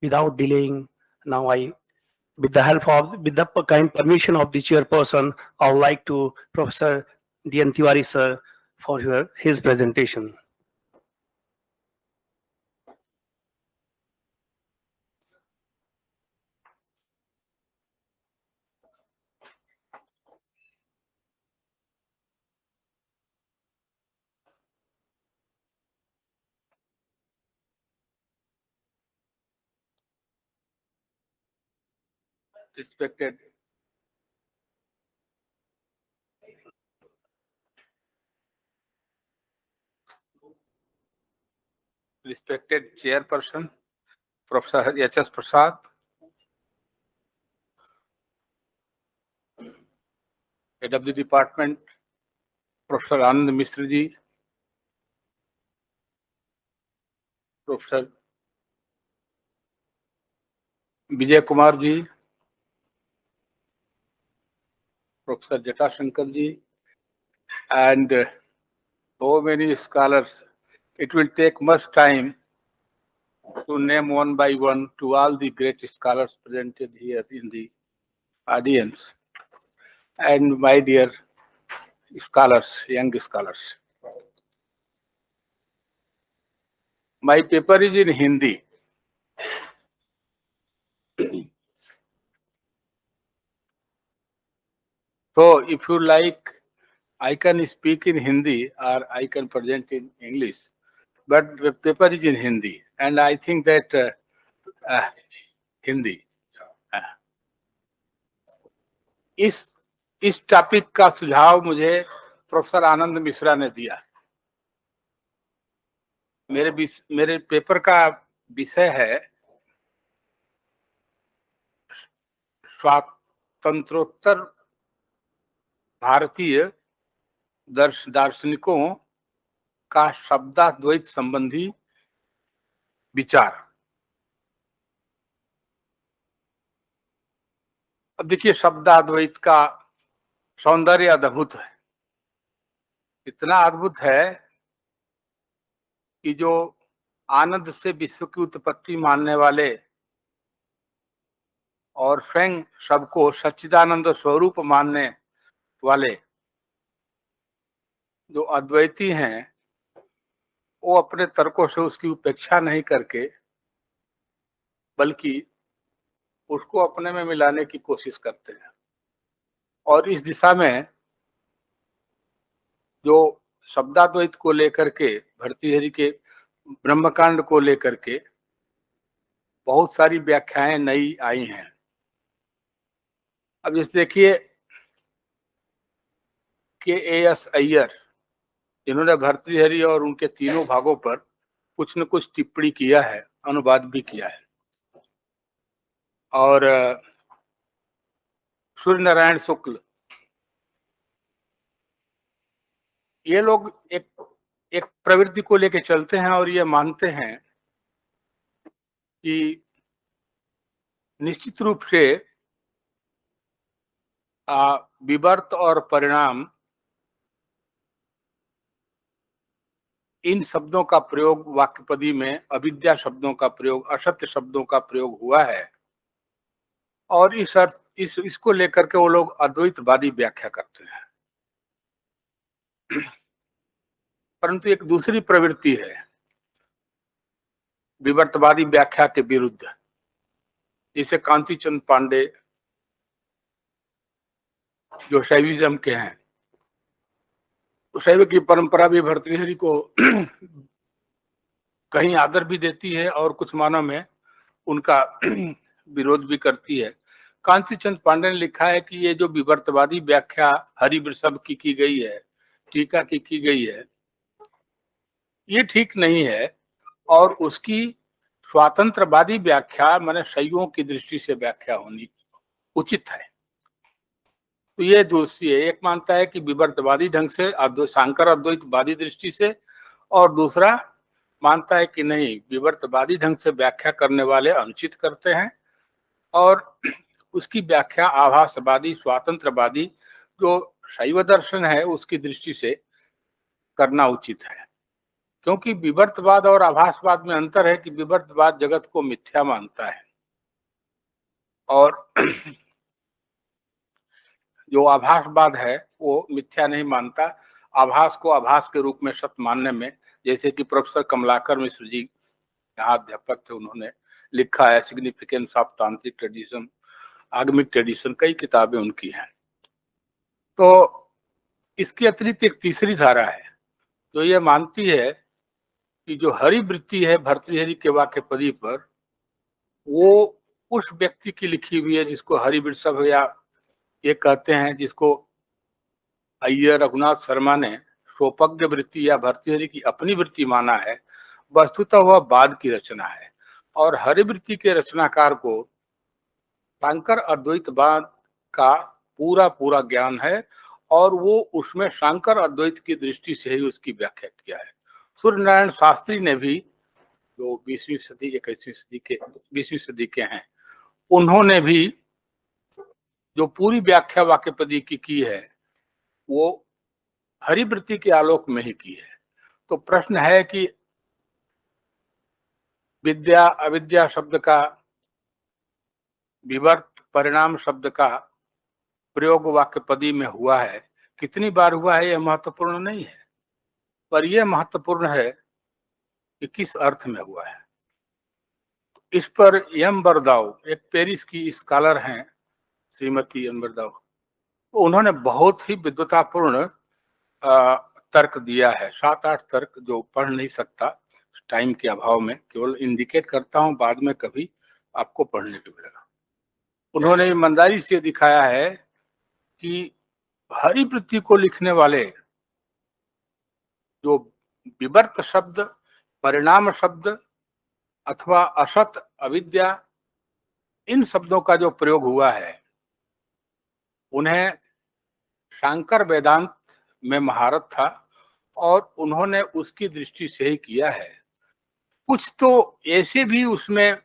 without delaying, now with the kind permission of the chairperson, I would like to Professor D.N. Tiwari sir for his presentation. Respected Chairperson, Professor H.S. Prasad, Head of the Department, Professor Anand Misra ji, Professor Vijay Kumar ji, Professor Jatashankar ji, and so many scholars. It will take much time to name one by one to all the great scholars presented here in the audience. And my dear scholars, young scholars. My paper is in Hindi. So if you like, I can speak in Hindi or I can present in English. But the paper is in Hindi. And I think that Hindi. इस topic का सुझाव मुझे professor आनंद मिश्रा ने दिया। मेरे paper का विषय है स्वातंत्रोत्तर भारतीय दार्शनिकों का शब्दाद्वैत संबंधी विचार। अब देखिए, शब्दाद्वैत का सौंदर्य अद्भुत है, इतना अद्भुत है कि जो आनंद से विश्व की उत्पत्ति मानने वाले और स्वयं सबको सच्चिदानंद स्वरूप मानने वाले जो अद्वैती हैं, वो अपने तर्कों से उसकी उपेक्षा नहीं करके बल्कि उसको अपने में मिलाने की कोशिश करते हैं। और इस दिशा में जो शब्दाद्वैत को लेकर के, भर्तृहरि के ब्रह्मकांड को लेकर के बहुत सारी व्याख्याएं नई आई हैं। अब जैसे देखिए K.A.S. अय्यर, जिन्होंने भर्तृहरि और उनके तीनों भागों पर कुछ न कुछ टिप्पणी किया है, अनुवाद भी किया है। और सूर्य नारायण शुक्ल, ये लोग एक प्रवृत्ति को लेकर चलते हैं और ये मानते हैं कि निश्चित रूप से विवर्त और परिणाम, इन शब्दों का प्रयोग वाक्यपदी में अविद्या शब्दों का प्रयोग, असत्य शब्दों का प्रयोग हुआ है और इसको लेकर के वो लोग अद्वैतवादी व्याख्या करते हैं। परंतु एक दूसरी प्रवृत्ति है विवर्तवादी व्याख्या के विरुद्ध, जिसे कांतिचंद पांडे जो शैविज्म के हैं, शैव की परंपरा भी भर्तृहरि को कहीं आदर भी देती है और कुछ मानों में उनका विरोध भी करती है। कांतिचंद पांडे ने लिखा है कि ये जो विवर्तवादी व्याख्या हरिवृषभ की गई है, टीका की गई है, ये ठीक नहीं है और उसकी स्वातंत्रवादी व्याख्या माने शैवों की दृष्टि से व्याख्या होनी उचित है। तो ये दूसरी है, एक मानता है कि विवर्तवादी ढंग से शांकर अद्वैतवादी दृष्टि से, और दूसरा मानता है कि नहीं, विवर्तवादी ढंग से व्याख्या करने वाले अनुचित करते हैं और उसकी व्याख्या आभासवादी स्वातंत्रवादी जो शैव दर्शन है उसकी दृष्टि से करना उचित है। क्योंकि विवर्तवाद और आभासवाद में अंतर है कि विवर्तवाद जगत को मिथ्या मानता है और जो आभासवाद है वो मिथ्या नहीं मानता। आभास को आभास के रूप में सत्य मानने में, जैसे कि प्रोफेसर कमलाकर मिश्र जी यहाँ अध्यापक थे, उन्होंने लिखा है सिग्निफिकेंस ऑफ तांत्रिक ट्रेडिशन, आगमिक ट्रेडिशन, कई किताबें उनकी हैं। तो इसके अतिरिक्त एक तीसरी धारा है जो ये मानती है कि जो हरिवृत्ति है भर्तृहरि के वाक्यपदी पर, वो उस व्यक्ति की लिखी हुई है जिसको हरिवृषभ या ये कहते हैं, जिसको अय्यर रघुनाथ शर्मा ने सोपज्ञ वृत्ति या भर्तृहरि की अपनी वृत्ति माना है। वस्तुतः वह बाद की रचना है और हरिवृत्ति के रचनाकार को शांकर अद्वैतवाद का पूरा पूरा ज्ञान है और वो उसमें शांकर अद्वैत की दृष्टि से ही उसकी व्याख्या किया है। सूर्य नारायण शास्त्री ने भी, जो 20वीं सदी 20वीं सदी के हैं, उन्होंने भी जो पूरी व्याख्या वाक्यपदी की है वो हरिवृत्ति के आलोक में ही की है। तो प्रश्न है कि विद्या अविद्या शब्द का, विवर्त परिणाम शब्द का प्रयोग वाक्यपदी में हुआ है, कितनी बार हुआ है यह महत्वपूर्ण नहीं है, पर यह महत्वपूर्ण है कि किस अर्थ में हुआ है। इस पर एम बरदाउ, एक पेरिस की स्कॉलर हैं श्रीमती एम बरदाउ, उन्होंने बहुत ही विद्वतापूर्ण तर्क दिया है, 7-8 तर्क जो पढ़ नहीं सकता टाइम के अभाव में, केवल इंडिकेट करता हूं, बाद में कभी आपको पढ़ने को मिलेगा। उन्होंने ईमानदारी से दिखाया है कि हरिवृत्ति को लिखने वाले जो विवर्त शब्द, परिणाम शब्द अथवा असत, अविद्या, इन शब्दों का जो प्रयोग हुआ है, उन्हें शांकर वेदांत में महारत था और उन्होंने उसकी दृष्टि से ही किया है। कुछ तो ऐसे भी उसमें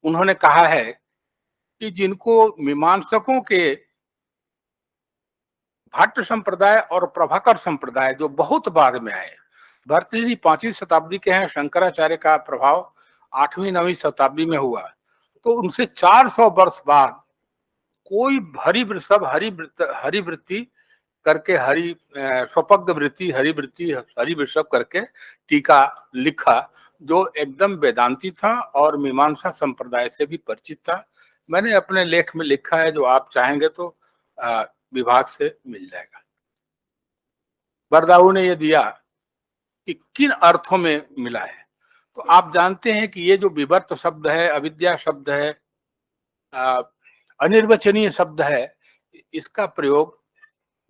उन्होंने कहा है कि जिनको मीमांसकों के भट्ट संप्रदाय और प्रभाकर संप्रदाय जो बहुत बाद में आए, भर्तृहरि 5वीं शताब्दी के हैं, शंकराचार्य का प्रभाव 8वीं-9वीं शताब्दी में हुआ, तो उनसे 400 वर्ष बाद कोई हरिवृत्ति करके, स्वपग्ध वृत्ति, हरिवृत्ति, हरिवृषभ करके टीका लिखा जो एकदम वेदांती था और मीमांसा संप्रदाय से भी परिचित था। मैंने अपने लेख में लिखा है, जो आप चाहेंगे तो विभाग से मिल जाएगा। बरदाऊ ने ये दिया कि किन अर्थों में मिला है। तो आप जानते हैं कि ये जो विवर्त शब्द है, अविद्या शब्द है, अनिर्वचनीय शब्द है, इसका प्रयोग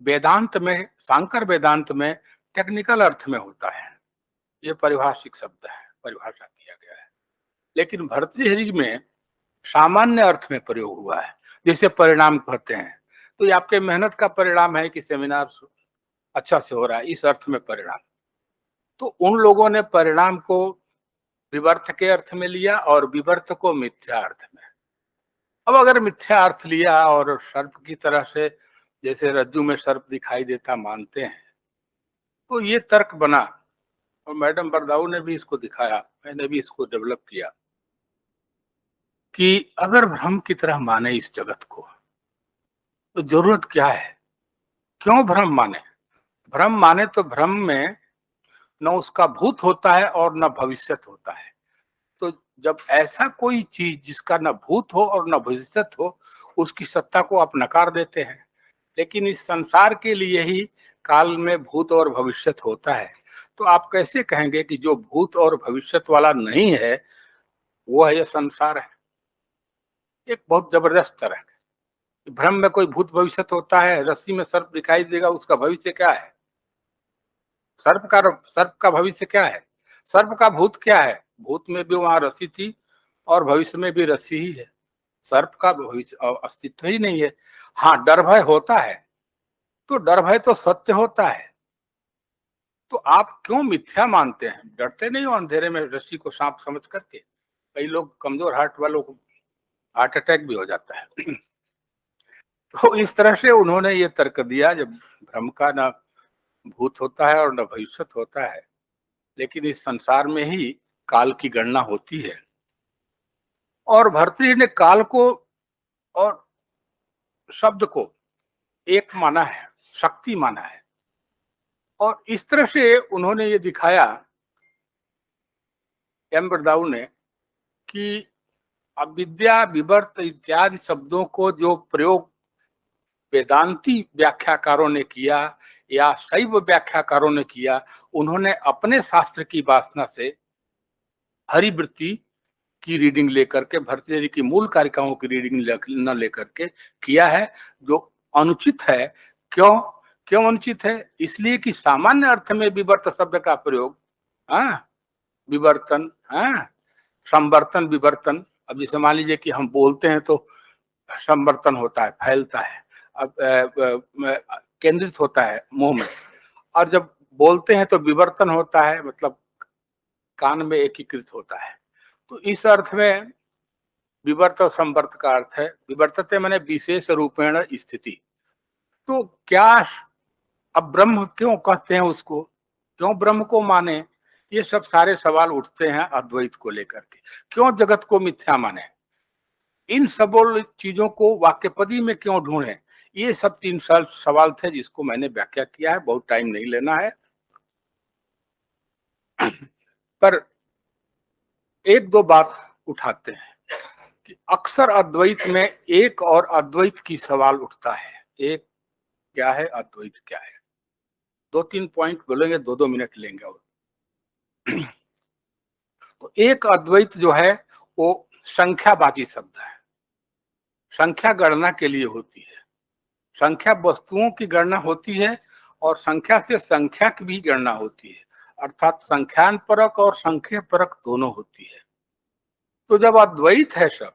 वेदांत में, शांकर वेदांत में टेक्निकल अर्थ में होता है। ये पारिभाषिक शब्द है, परिभाषा किया गया है। लेकिन भर्तृहरि में सामान्य अर्थ में प्रयोग हुआ है, जैसे परिणाम कहते हैं, तो ये आपके मेहनत का परिणाम है कि सेमिनार अच्छा से हो रहा है, इस अर्थ में परिणाम। तो उन लोगों ने परिणाम को विवर्त के अर्थ में लिया और विवर्त को मिथ्या अर्थ में। अब अगर मिथ्या अर्थ लिया और सर्प की तरह से, जैसे रज्जू में सर्प दिखाई देता मानते हैं, तो ये तर्क बना और मैडम बरदाऊ ने भी इसको दिखाया, मैंने भी इसको डेवलप किया कि अगर भ्रम की तरह माने इस जगत को तो जरूरत क्या है, क्यों भ्रम माने। भ्रम माने तो भ्रम में न उसका भूत होता है और न भविष्यत होता है। तो जब ऐसा कोई चीज जिसका न भूत हो और न भविष्यत हो, उसकी सत्ता को आप नकार देते हैं। लेकिन इस संसार के लिए ही काल में भूत और भविष्यत होता है, तो आप कैसे कहेंगे कि जो भूत और भविष्यत वाला नहीं है वो है, यह संसार है। एक बहुत जबरदस्त तरह है। भ्रम में कोई भूत भविष्यत होता है, रस्सी में सर्प दिखाई देगा, उसका भविष्य क्या है। सर्प का भविष्य क्या है, सर्प का भूत क्या है। भूत में भी वहां रस्सी थी और भविष्य में भी रस्सी ही है, सर्प का भविष्य अस्तित्व ही नहीं है। हाँ, डर भय होता है, तो डर भय तो सत्य होता है। तो आप क्यों मिथ्या मानते हैं, डरते नहीं हो अंधेरे में रस्सी को सांप समझ करके। कई लोग, कमजोर हार्ट वालों को हार्ट अटैक भी हो जाता है। तो इस तरह से उन्होंने ये तर्क दिया, जब भ्रम का न भूत होता है और न भविष्य होता है, लेकिन इस संसार में ही काल की गणना होती है। और भर्तृहरि ने काल को और शब्द को एक माना है, शक्ति माना है, और इस तरह से उन्होंने ये दिखाया एम बरदाऊ ने कि अविद्या, विवर्त इत्यादि शब्दों को जो प्रयोग वेदांती व्याख्याकारों ने किया या शैव व्याख्याकारों ने किया, उन्होंने अपने शास्त्र की वासना से हरिवृत्ति की रीडिंग लेकर के, भर्तृहरि की मूल कारिकाओं की रीडिंग न लेकर के किया है, जो अनुचित है। क्यों अनुचित है? इसलिए कि सामान्य अर्थ में विवर्त शब्द का प्रयोग, विवर्तन, संवर्तन, विवर्तन, अब जैसे मान लीजिए कि हम बोलते हैं तो संवर्तन होता है, फैलता है, अब केंद्रित होता है मुंह में, और जब बोलते हैं तो विवर्तन होता है, मतलब कान में एकीकृत होता है। तो इस अर्थ में विवर्त और संवर्त का अर्थ है विवर्तते माने विशेष रूपेण स्थिति। तो क्या अब ब्रह्म क्यों कहते हैं उसको, क्यों ब्रह्म को माने, ये सब सारे सवाल उठते हैं अद्वैत को लेकर के। क्यों जगत को मिथ्या माने, इन सब चीजों को वाक्यपदी में क्यों ढूंढे, ये सब 3 सवाल थे जिसको मैंने व्याख्या किया है, बहुत टाइम नहीं लेना है। पर एक दो बात उठाते हैं कि अक्सर अद्वैत में एक और अद्वैत की सवाल उठता है। एक क्या है, अद्वैत क्या है, 2-3 पॉइंट बोलेंगे, 2-2 मिनट लेंगे। और तो एक अद्वैत जो है वो संख्यावाची शब्द है, संख्या गणना के लिए होती है, संख्या वस्तुओं की गणना होती है और संख्या से संख्या की भी गणना होती है, अर्थात संख्यान परक और संख्या परक दोनों होती है। तो जब अद्वैत है सब,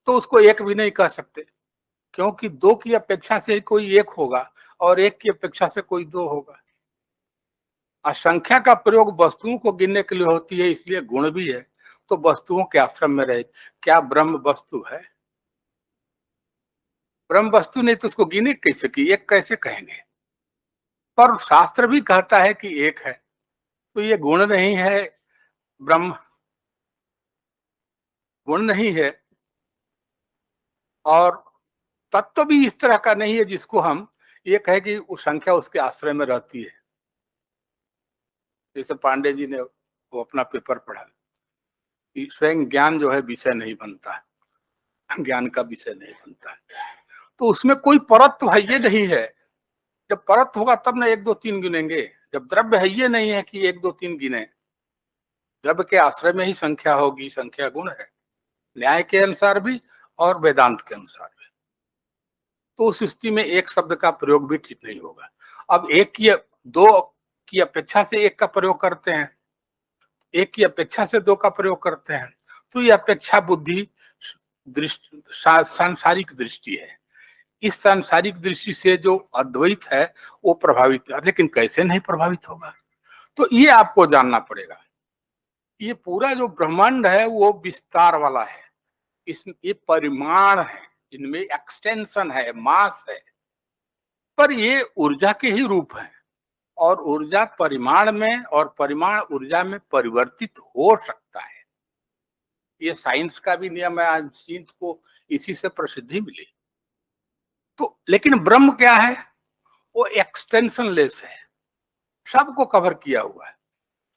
तो उसको एक भी नहीं कह सकते, क्योंकि 2 की अपेक्षा से कोई 1 होगा और 1 की अपेक्षा से कोई 2 होगा। असंख्या का प्रयोग वस्तुओं को गिनने के लिए होती है, इसलिए गुण भी है। तो वस्तुओं के आश्रम में रहे, क्या ब्रह्म वस्तु है? ब्रह्म वस्तु नहीं तो उसको गिने कैसे, कि एक कैसे कहेंगे? पर शास्त्र भी कहता है कि एक है, तो ये गुण नहीं है, ब्रह्म गुण नहीं है, और तत्व भी इस तरह का नहीं है जिसको हम ये कहे कि वो संख्या उसके आश्रय में रहती है। जैसे पांडे जी ने वो अपना पेपर पढ़ा कि स्वयं ज्ञान जो है विषय नहीं बनता है, ज्ञान का विषय नहीं बनता है, तो उसमें कोई परत तो है ये नहीं है। जब परत होगा तब ना 1 2 3 गिनेंगे, जब द्रव्य है ये नहीं है कि 1 2 3 गिने, द्रव्य के आश्रय में ही संख्या होगी, संख्या गुण है, न्याय के अनुसार भी और वेदांत के अनुसार भी। तो उस स्थिति में एक शब्द का प्रयोग भी ठीक नहीं होगा। अब 1 की 2 की अपेक्षा से 1 का प्रयोग करते हैं, 1 की अपेक्षा से 2 का प्रयोग करते हैं, तो ये अपेक्षा बुद्धि दृष्टि, सांसारिक दृष्टि है। इस सांसारिक दृष्टि से जो अद्वैत है वो प्रभावित है, लेकिन कैसे नहीं प्रभावित होगा? तो ये आपको जानना पड़ेगा। ये पूरा जो ब्रह्मांड है वो विस्तार वाला है, इसमें ये परिमाण है, इनमें एक्सटेंशन है, मास है, पर ये ऊर्जा के ही रूप है, और ऊर्जा परिमाण में और परिमाण ऊर्जा में परिवर्तित हो सकता है। ये साइंस का भी नियम है, आज साइंस को इसी से प्रसिद्धि मिली। तो लेकिन ब्रह्म क्या है, वो एक्सटेंशन लेस है, सबको कवर किया हुआ है,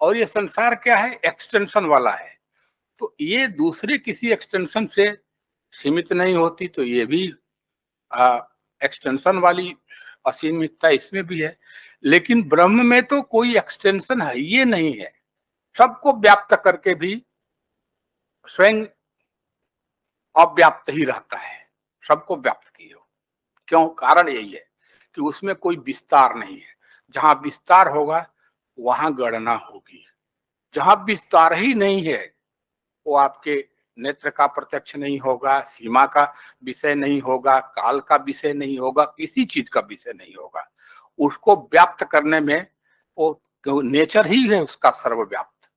और ये संसार क्या है, एक्सटेंशन वाला है। तो ये दूसरे किसी एक्सटेंशन से सीमित नहीं होती, तो ये भी एक्सटेंशन वाली असीमितता इसमें भी है। लेकिन ब्रह्म में तो कोई एक्सटेंशन है ये नहीं है, सबको व्याप्त करके भी स्वयं अव्याप्त ही रहता है, सबको व्याप्त किए हो। क्यों? कारण यही है कि उसमें कोई विस्तार नहीं है। जहां विस्तार होगा वहां गणना होगी, जहां विस्तार ही नहीं है वो आपके नेत्र का प्रत्यक्ष नहीं होगा, सीमा का विषय नहीं होगा, काल का विषय नहीं होगा, किसी चीज का विषय नहीं होगा। उसको व्याप्त करने में वो नेचर ही है उसका सर्वव्याप्त।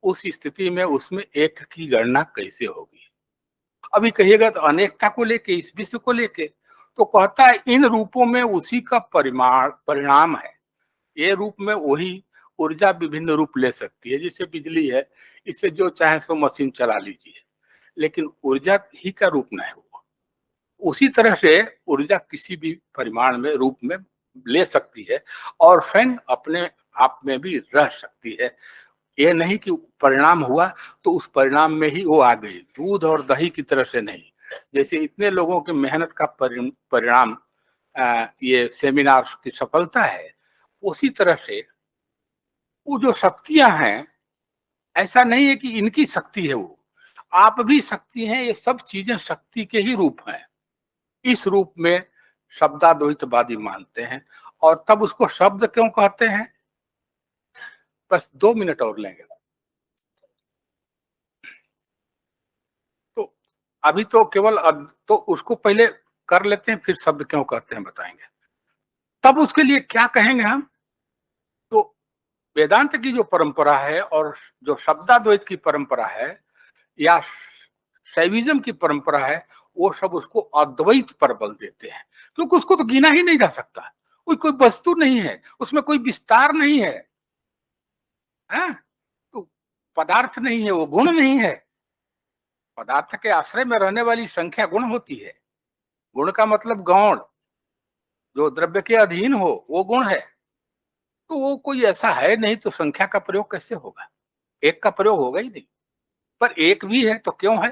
उस स्थिति में उसमें एक की गणना कैसे होगी? अभी कहिएगा तो अनेकता को लेके, इस विश्व को लेके, तो कहता है इन रूपों में उसी का परिणाम है। ये रूप में वही ऊर्जा विभिन्न रूप ले सकती है। जैसे बिजली है, इससे जो चाहे सो मशीन चला लीजिए, लेकिन ऊर्जा ही का रूप न है वो। उसी तरह से ऊर्जा किसी भी परिमाण में रूप में ले सकती है और स्वयं अपने आप में भी रह सकती है। ये नहीं कि परिणाम हुआ तो उस परिणाम में ही वो आ गई, दूध और दही की तरह से नहीं। जैसे इतने लोगों की मेहनत का परिणाम ये सेमिनार की सफलता है, उसी तरह से वो जो शक्तियां हैं, ऐसा नहीं है कि इनकी शक्ति है वो, आप भी शक्ति हैं। ये सब चीजें शक्ति के ही रूप हैं। इस रूप में शब्दाद्वैतवादी मानते हैं। और तब उसको शब्द क्यों कहते हैं? बस 2 मिनट और लेंगे। तो अभी तो केवल तो उसको पहले कर लेते हैं, फिर शब्द क्यों कहते हैं बताएंगे। तब उसके लिए क्या कहेंगे हम? तो वेदांत की जो परंपरा है और जो शब्दाद्वैत की परंपरा है या शैविज्म की परंपरा है, वो सब उसको अद्वैत पर बल देते हैं, क्योंकि उसको तो गिना ही नहीं जा सकता। कोई वस्तु नहीं है, उसमें कोई विस्तार नहीं है, तो पदार्थ नहीं है, वो गुण नहीं है। पदार्थ के आश्रय में रहने वाली संख्या गुण होती है। गुण का मतलब गौण, जो द्रव्य के अधीन हो वो गुण है। तो वो कोई ऐसा है नहीं, तो संख्या का प्रयोग कैसे होगा? एक का प्रयोग होगा ही नहीं। पर एक भी है तो क्यों है?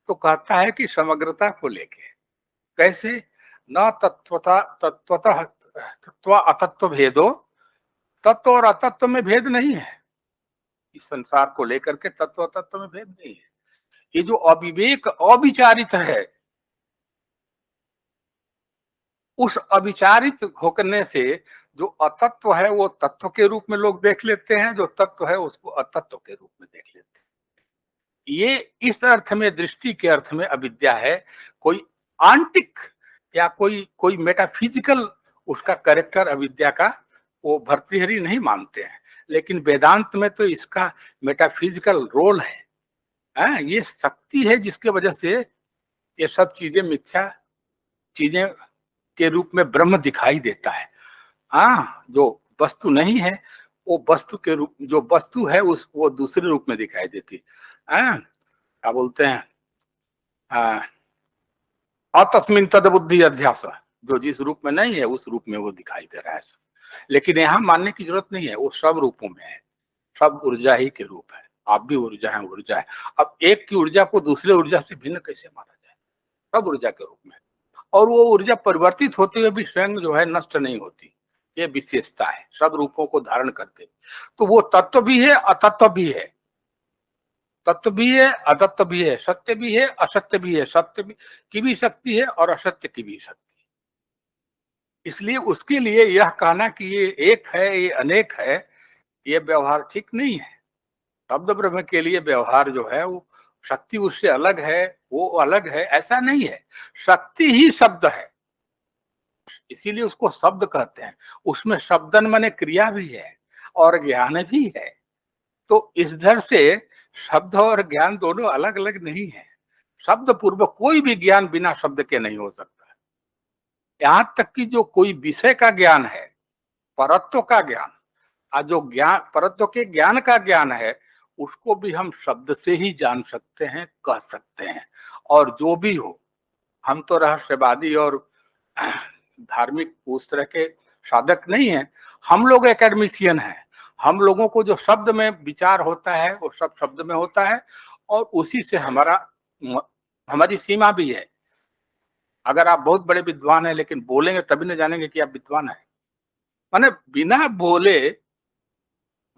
तो कहता है कि समग्रता को लेके। कैसे? न तत्वतः तत्व अतत्व भेदो, तत्व और अतत्व में भेद नहीं है। इस संसार को लेकर के तत्व तत्व में भेद नहीं है। ये जो अविवेक अविचारित है, उस अविचारित होने से जो अतत्व है वो तत्व के रूप में लोग देख लेते हैं, जो तत्व है उसको अतत्व के रूप में देख लेते हैं। ये इस अर्थ में, दृष्टि के अर्थ में अविद्या है। कोई आंटिक या कोई मेटाफिजिकल उसका कैरेक्टर अविद्या का वो भर्तृहरि नहीं मानते हैं, लेकिन वेदांत में तो इसका मेटाफिजिकल रोल है। ये शक्ति है जिसके वजह से ये सब चीजें मिथ्या चीजें के रूप में ब्रह्म दिखाई देता है। जो वस्तु नहीं है वो वस्तु के रूप, जो वस्तु है उस वो दूसरे रूप में दिखाई देती है। क्या बोलते हैं, अतस्मिन तद बुद्धि अध्यास, जो जिस रूप में नहीं है उस रूप में वो दिखाई दे रहा है सब। लेकिन यहाँ मानने की जरूरत नहीं है, वो सब रूपों में है, सब ऊर्जा ही के रूप है। आप भी ऊर्जा है, ऊर्जा है। अब एक की ऊर्जा को दूसरे ऊर्जा से भिन्न कैसे माना जाए? सब ऊर्जा के रूप में, और वो ऊर्जा परिवर्तित होते हुए भी स्वयं जो है नष्ट नहीं होती। ये विशेषता है सब रूपों को धारण करके। तो वो तत्व भी है, अतत्व भी है, तत्व भी है, अतत्व भी है, सत्य भी है, असत्य भी है। सत्य भी की भी शक्ति है और असत्य की भी शक्ति। इसलिए उसके लिए यह कहना कि ये एक है, ये अनेक है, ये व्यवहार ठीक नहीं है। शब्द ब्रह्म के लिए व्यवहार जो है वो शक्ति उससे अलग है, वो अलग है, ऐसा नहीं है। शक्ति ही शब्द है, इसीलिए उसको शब्द कहते हैं। उसमें शब्दन माने क्रिया भी है और ज्ञान भी है। तो इस धर से शब्द और ज्ञान दोनों अलग अलग नहीं है। शब्द पूर्वक कोई भी ज्ञान बिना शब्द के नहीं हो सकता। यहां तक कि जो कोई विषय का ज्ञान है, परत्व का ज्ञान, जो ज्ञान परत्व के ज्ञान का ज्ञान है, उसको भी हम शब्द से ही जान सकते हैं, कह सकते हैं। और जो भी हो, हम तो रहस्यवादी और धार्मिक उस तरह के साधक नहीं है। हम लोग एकेडमिशियन हैं। हम लोगों को जो शब्द में विचार होता है वो सब शब्द में होता है, और उसी से हमारी सीमा भी है। अगर आप बहुत बड़े विद्वान हैं लेकिन बोलेंगे तभी न जानेंगे कि आप विद्वान हैं। माने बिना बोले,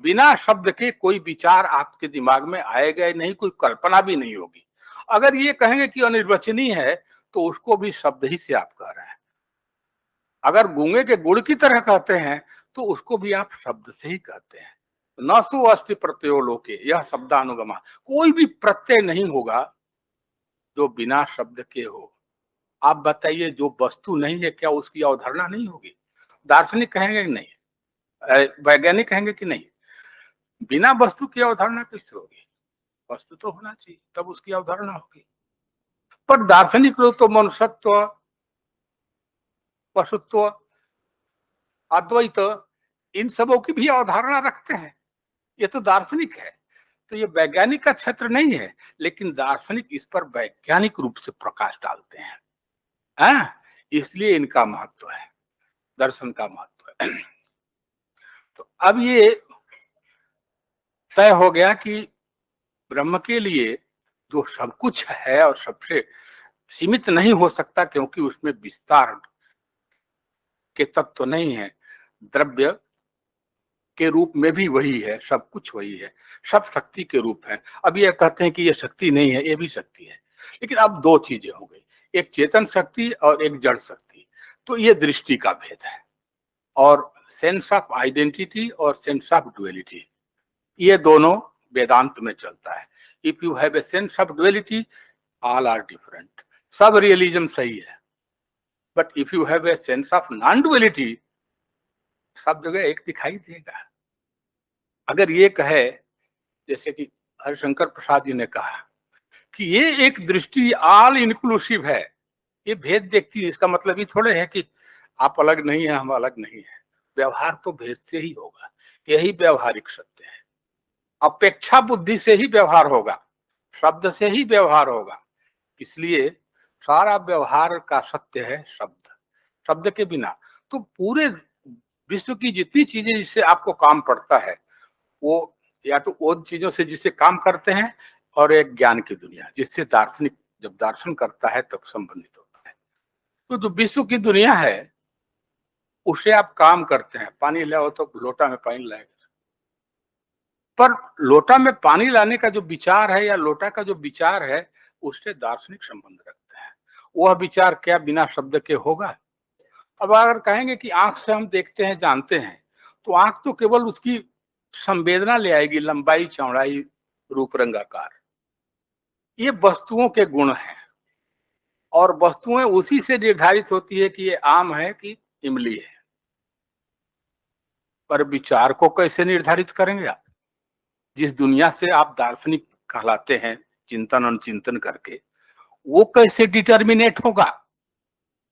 बिना शब्द के कोई विचार आपके दिमाग में आएगा नहीं, कोई कल्पना भी नहीं होगी। अगर ये कहेंगे कि अनिर्वचनीय है तो उसको भी शब्द ही से आप कह रहे हैं। अगर गूंगे के गुड़ की तरह कहते हैं तो उसको भी आप शब्द से ही कहते हैं। न सो अस्ति प्रत्ययो लोके, यह शब्दानुगमा। कोई भी प्रत्यय नहीं होगा जो बिना शब्द के हो। आप बताइए, जो वस्तु नहीं है क्या उसकी अवधारणा नहीं होगी? दार्शनिक कहेंगे कि नहीं, वैज्ञानिक कहेंगे कि नहीं, बिना वस्तु की अवधारणा कैसे होगी? वस्तु तो होना चाहिए तब उसकी अवधारणा होगी। पर दार्शनिक लोग तो मनुष्यत्व, पशुत्व, अद्वैत, इन सबों की भी अवधारणा रखते हैं। ये तो दार्शनिक है। तो ये वैज्ञानिक का क्षेत्र नहीं है, लेकिन दार्शनिक इस पर वैज्ञानिक रूप से प्रकाश डालते हैं। इसलिए इनका महत्व है, दर्शन का महत्व है। तो अब ये तय हो गया कि ब्रह्म के लिए जो सब कुछ है और सबसे सीमित नहीं हो सकता, क्योंकि उसमें विस्तार के तत्व नहीं है। द्रव्य के रूप में भी वही है, सब कुछ वही है, सब शक्ति के रूप है। अब ये कहते हैं कि ये शक्ति नहीं है, ये भी शक्ति है। लेकिन अब दो चीजें हो गई, एक चेतन शक्ति और एक जड़ शक्ति। तो ये दृष्टि का भेद है। और सेंस ऑफ आइडेंटिटी और सेंस ऑफ डुअलिटी, ये दोनों वेदांत में चलता है। If you have a sense of duality, all are different. सब रियलिज्म सही है, but if you have a sense of non duality, सब जगह एक दिखाई देगा। अगर ये कहे, जैसे कि हरिशंकर प्रसाद जी ने कहा कि ये एक दृष्टि ऑल इंक्लूसिव है, ये भेद देखती है, इसका मतलब ये थोड़े है कि आप अलग नहीं है, हम अलग नहीं है। व्यवहार तो भेद से ही होगा, यही व्यवहारिक सत्य है। अपेक्षा बुद्धि से ही व्यवहार होगा, शब्द से ही व्यवहार होगा। इसलिए सारा व्यवहार का सत्य है शब्द। शब्द के बिना तो पूरे विश्व की जितनी चीजें जिससे आपको काम पड़ता है, वो या तो उन चीजों से जिससे काम करते हैं, और एक ज्ञान की दुनिया जिससे दार्शनिक जब दर्शन करता है तब संबंधित होता है। तो जो विश्व की दुनिया है उसे आप काम करते हैं। पानी लाओ तो लोटा में पानी लाएगा, पर लोटा में पानी लाने का जो विचार है या लोटा का जो विचार है, उससे दार्शनिक संबंध रखते हैं। वह विचार क्या बिना शब्द के होगा? अब अगर कहेंगे कि आंख से हम देखते हैं, जानते हैं, तो आंख तो केवल उसकी संवेदना ले आएगी, लंबाई, चौड़ाई, रूप, रंग, आकार। ये वस्तुओं के गुण हैं, और वस्तुएं उसी से निर्धारित होती है कि ये आम है कि इमली है। पर विचार को कैसे निर्धारित करेंगे आप? जिस दुनिया से आप दार्शनिक कहलाते हैं, चिंतन अनुचिंतन करके, वो कैसे डिटर्मिनेट होगा?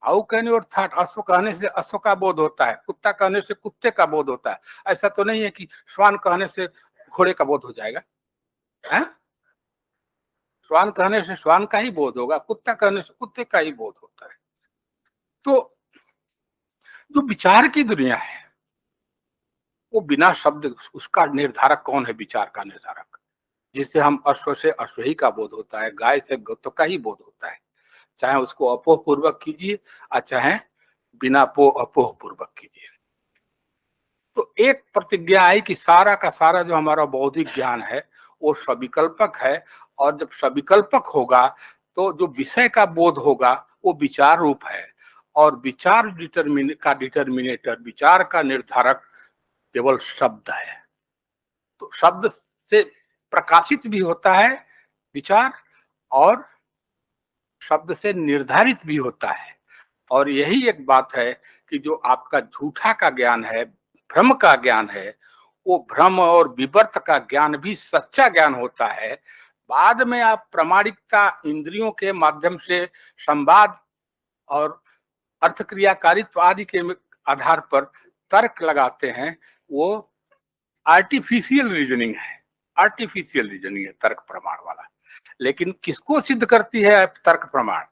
हाउ कैन योर थॉट, अश्व कहने से अश्व का बोध होता है, कुत्ता कहने से कुत्ते का बोध होता है। ऐसा तो नहीं है कि श्वान कहने से घोड़े का बोध हो जाएगा, है? श्वान कहने से श्वान का ही बोध होगा, कुत्ता कहने से कुत्ते का ही बोध होता है। तो जो विचार की दुनिया है, वो बिना शब्द, उसका निर्धारक कौन है? विचार का निर्धारक, जिससे हम अश्व से अश्वही का बोध होता है, गाय से गौ का ही बोध होता है, चाहे उसको अपोह पूर्वक कीजिए और चाहे बिना अपोह पूर्वक कीजिए। तो एक प्रतिज्ञा आई कि सारा का सारा जो हमारा बौद्धिक ज्ञान है वो सविकल्पक है, और जब सविकल्पक होगा तो जो विषय का बोध होगा वो विचार रूप है, और विचार डिटर्मिनेटर, विचार का निर्धारक केवल शब्द है। तो शब्द से प्रकाशित भी होता है विचार, और शब्द से निर्धारित भी होता है। और यही एक बात है कि जो आपका झूठा का ज्ञान है, भ्रम का ज्ञान है, वो भ्रम और विवर्त का ज्ञान भी सच्चा ज्ञान होता है। बाद में आप प्रामाणिकता, इंद्रियों के माध्यम से संवाद और अर्थक्रियाकारित्व आदि के आधार पर तर्क लगाते हैं, वो आर्टिफिशियल रीजनिंग है। आर्टिफिशियल रीजनिंग है तर्क प्रमाण वाला। लेकिन किसको सिद्ध करती है तर्क प्रमाण?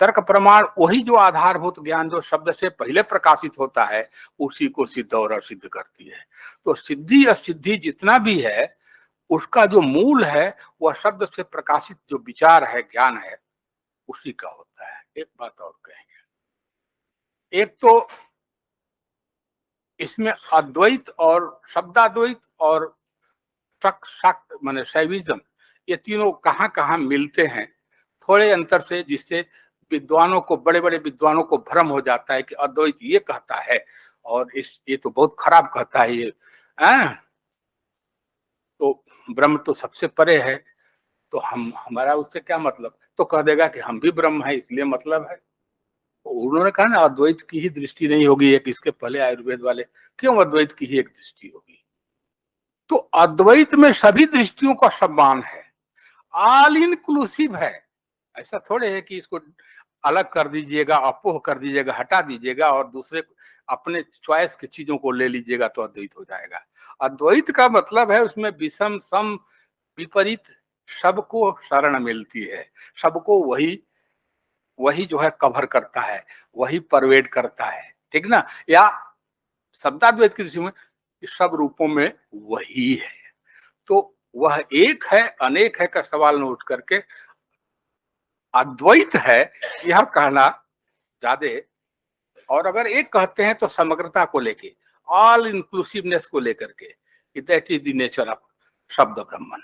तर्क प्रमाण वही जो आधारभूत ज्ञान जो शब्द से पहले प्रकाशित होता है, उसी को सिद्ध और असिद्ध करती है। तो सिद्धि असिद्धि जितना भी है, उसका जो मूल है वह शब्द से प्रकाशित जो विचार है, ज्ञान है, उसी का होता है। एक बात और कहेंगे, एक तो इसमें अद्वैत और शब्दाद्वैत और माने शैविज्म, ये तीनों कहाँ कहाँ मिलते हैं थोड़े अंतर से, जिससे विद्वानों को, बड़े बड़े विद्वानों को भ्रम हो जाता है कि अद्वैत ये कहता है और ये तो बहुत खराब कहता है ये, तो ब्रह्म तो सबसे परे है, तो हमारा उससे क्या मतलब? तो कह देगा कि हम भी ब्रह्म है, इसलिए मतलब है। तो उन्होंने कहा ना, अद्वैत की ही दृष्टि नहीं होगी एक, इसके पहले आयुर्वेद वाले, क्यों अद्वैत की ही एक दृष्टि होगी? तो अद्वैत में सभी दृष्टियों का सम्मान है, ऑल इंक्लूसिव है। ऐसा थोड़े है कि इसको अलग कर दीजिएगा, अपोह कर दीजिएगा, हटा दीजिएगा और दूसरे अपने चॉइस की चीजों को ले लीजिएगा तो अद्वैत हो जाएगा। अद्वैत का मतलब है उसमें विषम सम विपरीत सबको शरण मिलती है, सबको वही वही जो है कवर करता है, वही परवेड करता है, ठीक ना। या शब्दाद्वैत की दृष्टि में सब रूपों में वही है। तो वह एक है अनेक है का सवाल न उठ करके अद्वैत है यह कहना ज्यादा, और अगर एक कहते हैं तो समग्रता को लेके, ऑल इंक्लूसिवनेस को लेकर के, that is the nature of शब्द ब्रह्मन।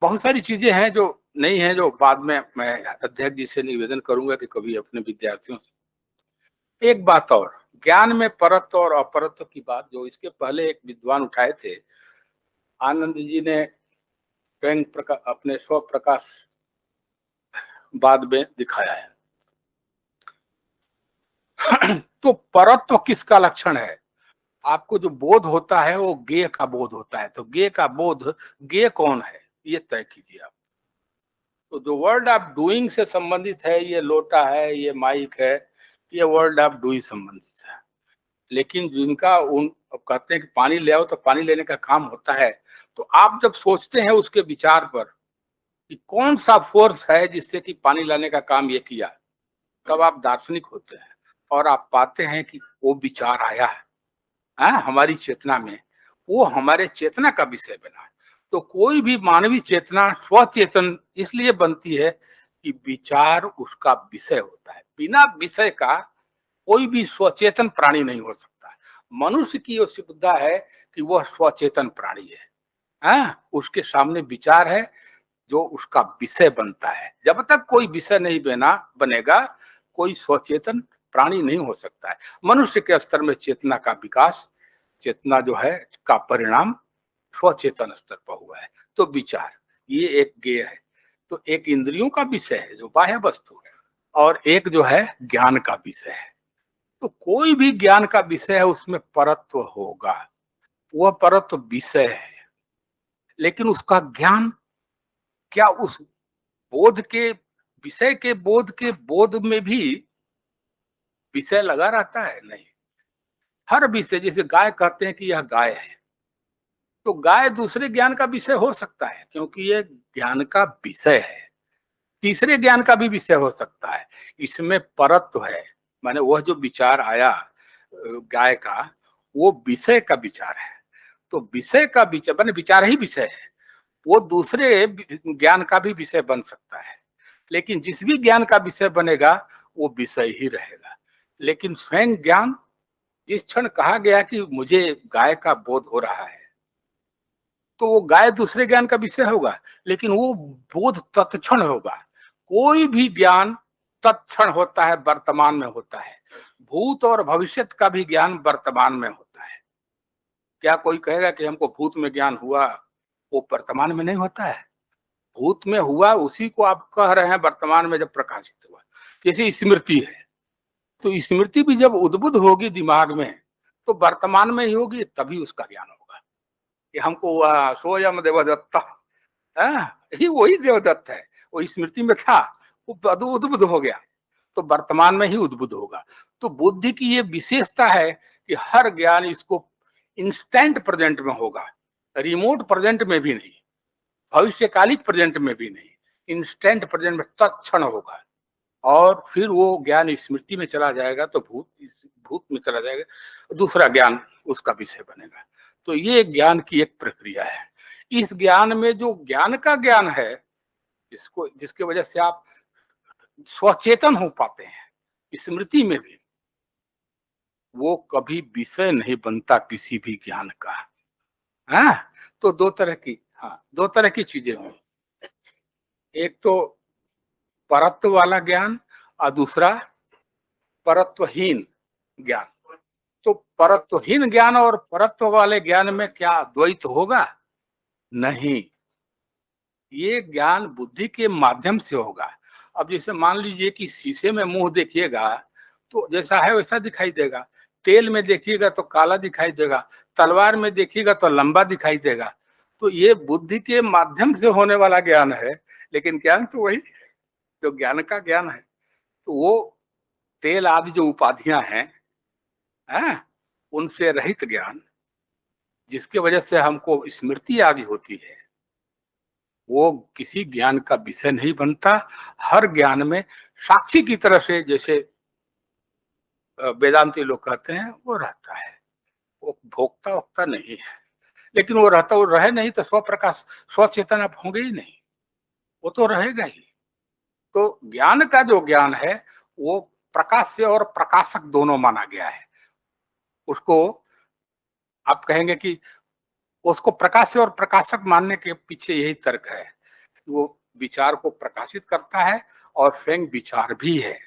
बहुत सारी चीजें हैं जो नहीं है, जो बाद में मैं अध्यक्ष जी से निवेदन करूंगा कि कभी अपने विद्यार्थियों से। एक बात और, ज्ञान में परत्व और अपरत्व की बात जो इसके पहले एक विद्वान उठाए थे, आनंद जी ने स्वयं अपने स्व प्रकाश बाद में दिखाया है। तो परत्व किसका लक्षण है? आपको जो बोध होता है वो ज्ञेय का बोध होता है। तो ज्ञेय का बोध, ज्ञेय कौन है ये तय कीजिए आप। तो जो वर्ल्ड ऑफ डूइंग से संबंधित है, ये लोटा है, ये माइक है, ये वर्ल्ड ऑफ डूइंग संबंधित है। लेकिन जिनका उन कहते हैं कि पानी ले आओ तो पानी लेने का काम होता है, तो आप जब सोचते हैं उसके विचार पर कि कौन सा फोर्स है जिससे कि पानी लाने का काम ये किया, तब आप दार्शनिक होते हैं और आप पाते हैं कि वो विचार आया है हमारी चेतना में, वो हमारे चेतना का विषय बना है। तो कोई भी मानवीय चेतना स्वचेतन इसलिए बनती है कि विचार उसका विषय होता है। बिना विषय का कोई भी स्वचेतन प्राणी नहीं हो सकता। मनुष्य की ये सुविधा है कि वह स्वचेतन प्राणी है, उसके सामने विचार है जो उसका विषय बनता है। जब तक कोई विषय नहीं बनेगा कोई स्वचेतन प्राणी नहीं हो सकता है। मनुष्य के स्तर में चेतना का विकास, चेतना जो है का परिणाम स्वचेतन स्तर पर हुआ है। तो विचार ये एक ज्ञेय है। तो एक इंद्रियों का विषय है जो बाह्य वस्तु है, और एक जो है ज्ञान का विषय है। तो कोई भी ज्ञान का विषय है उसमें परत्व होगा, वह परत्व विषय है। लेकिन उसका ज्ञान क्या उस बोध के विषय के बोध में भी विषय लगा रहता है? नहीं। हर विषय, जैसे गाय कहते हैं कि यह गाय है, तो गाय दूसरे ज्ञान का विषय हो सकता है क्योंकि यह ज्ञान का विषय है। तीसरे ज्ञान का भी विषय हो सकता है, इसमें परत्व है। माने वह जो विचार आया गाय का, वो विषय का विचार है। तो विषय का विचार माने विचार ही विषय है, वो दूसरे ज्ञान का भी विषय बन सकता है। लेकिन जिस भी ज्ञान का विषय बनेगा वो विषय ही रहेगा। लेकिन स्वयं ज्ञान, जिस क्षण कहा गया कि मुझे गाय का बोध हो रहा है, तो वो गाय दूसरे ज्ञान का विषय होगा, लेकिन वो बोध तत्क्षण होगा। कोई भी ज्ञान तत्क्षण होता है, वर्तमान में होता है। भूत और भविष्य का भी ज्ञान वर्तमान में होता है। क्या कोई कहेगा कि हमको भूत में ज्ञान हुआ, वो वर्तमान में नहीं होता है? भूत में हुआ उसी को आप कह रहे हैं वर्तमान में जब प्रकाशित हुआ। जैसे स्मृति है, तो स्मृति भी जब उद्बुद्ध होगी दिमाग में तो वर्तमान में ही होगी, तभी उसका ज्ञान होगा कि हमको सोयम देवदत्त, ये वही देवदत्त है, वो स्मृति में था, वो उद्बुद्ध हो गया, तो वर्तमान में ही उद्बुद्ध होगा। तो बुद्धि की ये विशेषता है कि हर ज्ञान इसको इंस्टेंट प्रेजेंट में होगा, रिमोट प्रेजेंट में भी नहीं, भविष्यकालिक प्रेजेंट में भी नहीं, इंस्टेंट प्रेजेंट में तत्क्षण होगा। और फिर वो ज्ञान स्मृति में चला जाएगा तो भूत में चला जाएगा, दूसरा ज्ञान उसका विषय बनेगा। तो ये ज्ञान की एक प्रक्रिया है। इस ज्ञान में जो ज्ञान का ज्ञान है, इसको जिसके वजह से आप स्वचेतन हो पाते हैं स्मृति में भी, वो कभी विषय नहीं बनता किसी भी ज्ञान का। तो दो तरह की चीजें हुई, एक तो परत्व वाला ज्ञान और दूसरा परत्वहीन ज्ञान। तो परत्वहीन ज्ञान और परत्व वाले ज्ञान में क्या द्वैत होगा? नहीं, ये ज्ञान बुद्धि के माध्यम से होगा। अब जैसे मान लीजिए कि शीशे में मुंह देखिएगा तो जैसा है वैसा दिखाई देगा, तेल में देखिएगा तो काला दिखाई देगा, तलवार में देखिएगा तो लंबा दिखाई देगा। तो ये बुद्धि के माध्यम से होने वाला ज्ञान है, लेकिन ज्ञान तो वही जो ज्ञान का ज्ञान है, तो वो तेल आदि जो उपाधियां हैं, उनसे रहित ज्ञान, जिसके वजह से हमको स्मृति आदि होती है, वो किसी ज्ञान का विषय नहीं बनता। हर ज्ञान में साक्षी की तरह से, जैसे वेदांती लोग कहते हैं, वो रहता है। वो भोक्ता वोक्ता नहीं है, लेकिन वो रहता, वो रहे नहीं तो स्वप्रकाश स्वचेतन आप होंगे ही नहीं, वो तो रहेगा ही। तो ज्ञान का जो ज्ञान है वो प्रकाश्य और प्रकाशक दोनों माना गया है। उसको आप कहेंगे कि उसको प्रकाश्य और प्रकाशक मानने के पीछे यही तर्क है, वो विचार को प्रकाशित करता है और स्वयं विचार भी है,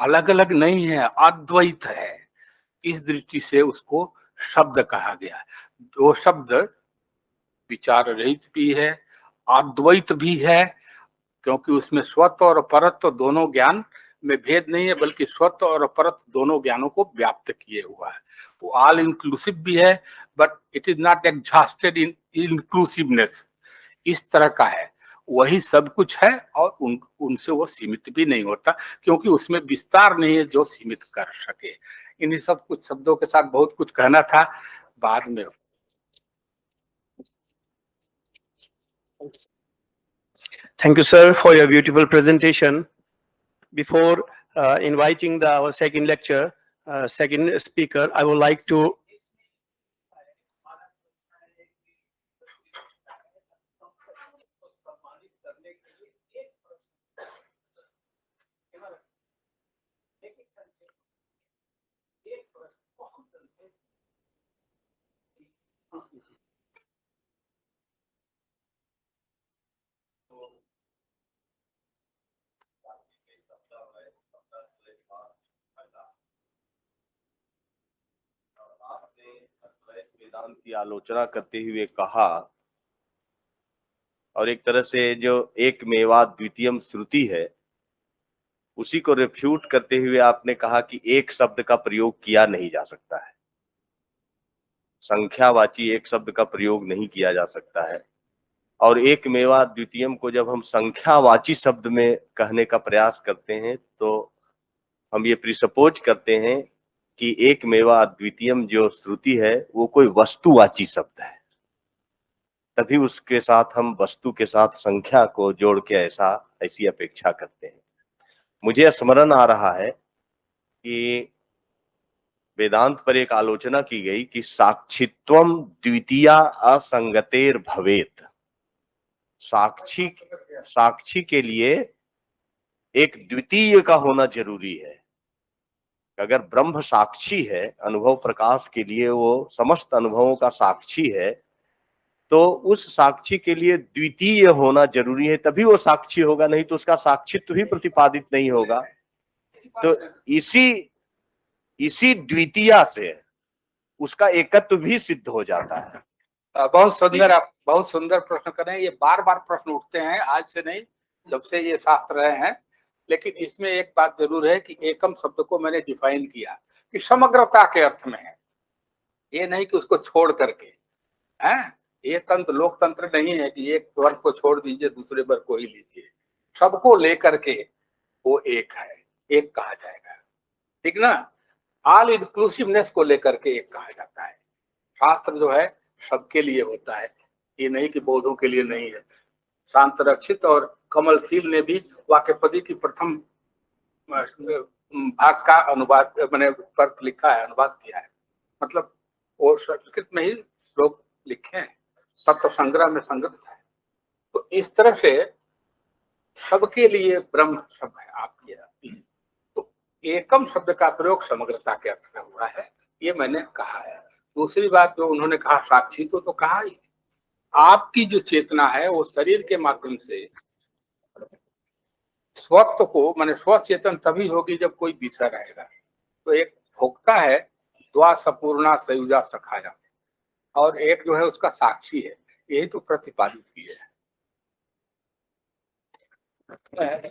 अलग अलग नहीं है, अद्वैत है। इस दृष्टि से उसको शब्द कहा गया। वो शब्द विचार रहित भी है, अद्वैत भी है, क्योंकि उसमें स्वत्व और परत्व दोनों ज्ञान में भेद नहीं है, बल्कि स्वत्व और परत्व दोनों ज्ञानों को व्याप्त किए हुआ है। वो ऑल इंक्लूसिव भी है, but it is not exhausted in inclusiveness, इस तरह का है। वही सब कुछ है और उनसे वो सीमित भी नहीं होता, क्योंकि उसमें विस्तार नहीं है जो सीमित कर सके। इन्हीं सब कुछ शब्दों के साथ बहुत कुछ कहना था, बाद में। Thank you, sir, for your beautiful presentation. Before inviting our second lecture, second speaker, I would like to वेदांत की आलोचना करते हुए कहा, और एक तरह से जो एक मेवा द्वितीयम श्रुति है उसी को रिफ्यूट करते हुए आपने कहा कि एक शब्द का प्रयोग किया नहीं जा सकता है, संख्यावाची एक शब्द का प्रयोग नहीं किया जा सकता है। और एक मेवा द्वितीयम को जब हम संख्यावाची शब्द में कहने का प्रयास करते हैं तो हम ये प्रिसपोज करते हैं कि एक मेवा द्वितीयम जो श्रुति है वो कोई वस्तुवाची शब्द है, तभी उसके साथ हम वस्तु के साथ संख्या को जोड़ के ऐसी अपेक्षा करते हैं। मुझे स्मरण आ रहा है कि वेदांत पर एक आलोचना की गई कि साक्षित्वम द्वितीया असंगतेर भवेत। साक्षी के लिए एक द्वितीय का होना जरूरी है। अगर ब्रह्म साक्षी है, अनुभव प्रकाश के लिए वो समस्त अनुभवों का साक्षी है, तो उस साक्षी के लिए द्वितीय होना जरूरी है, तभी वो साक्षी होगा, नहीं तो उसका साक्षित्व ही प्रतिपादित नहीं होगा। तो इसी द्वितीया से उसका एकत्व भी सिद्ध हो जाता है। बहुत सुंदर प्रश्न करें। ये बार बार प्रश्न उठते हैं, आज से नहीं, जब से ये शास्त्र रहे हैं। लेकिन इसमें एक बात जरूर है कि एकम शब्द को मैंने डिफाइन किया कि समग्रता के अर्थ में है, ये नहीं कि उसको छोड़ करके है। ये तंत्र लोकतंत्र नहीं है कि एक वर्ग को छोड़ दीजिए दूसरे वर्ग को ही लीजिए, सबको लेकर के वो एक है, एक कहा जाएगा, ठीक ना। ऑल इंक्लूसिवनेस को लेकर के एक कहा जाता है। शास्त्र जो है सबके लिए होता है, ये नहीं कि बौद्धों के लिए नहीं है। शांत रक्षित और कमलशील ने भी वाक्यपदी की प्रथम भाग का अनुवाद मैंने पर लिखा है, अनुवाद किया है, मतलब वो संस्कृत में ही श्लोक लिखे हैं, तत्व संग्रह में संग्रह है। तो इस तरह से सबके लिए ब्रह्म सब है आपके। तो एकम शब्द का प्रयोग समग्रता के अर्थ में हुआ है, ये मैंने कहा है। दूसरी बात जो उन्होंने कहा साक्षी, तो कहा ही आपकी जो चेतना है वो शरीर के माध्यम से स्वत्व को माने स्वचेतन तभी होगी जब कोई विषय रहेगा। तो एक भोक्ता है, द्वा सपूर्णा सयुजा सखाया, और एक जो है उसका साक्षी है, यही तो प्रतिपादित किया है।